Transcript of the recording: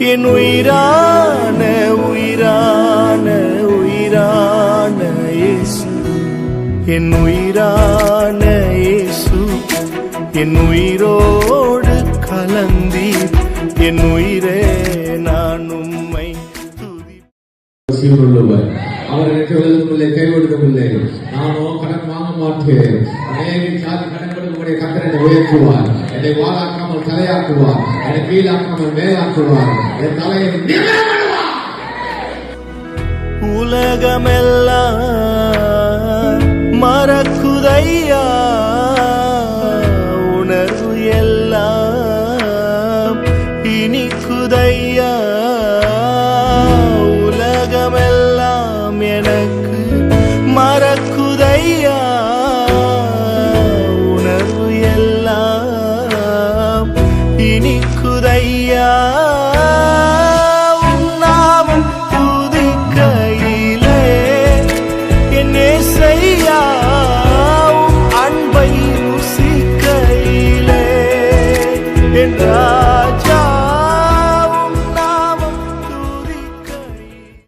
என் உயிரான உயிரான உயிரான இயேசு, என் உயிரான இயேசு, என் உயிரோடு கலந்தீர், என் உயிரே நான் உம்மை துதிப்பேன். அவர் நினைத்ததில்லை, கை கொடுக்கவில்லை. நானோ கடன் வாங்க மாட்டேன். அநேக சாதி கடன் கொடுக்கக்கூடிய கர்த்தர் என்னை உயர்த்துவார், என்னை வாழாக்காமல் தலையாக்குவார், என்னை கீழாக்காமல் மேலாக்குவார், என் தலையை நிமிர்த்துவார். உலகமெல்லாம் மறக்குதையா, உணர்வு எல்லாம் இனிக்குதையா. உலகமெல்லாம் எனக்கு மறக்குதையா, உணர்வு எல்லாம் இனிக்குதையா. உன்னாமம் துதிக்கையிலே என் இயேசையா, அன்பை ருசிக்கையிலே என்றார்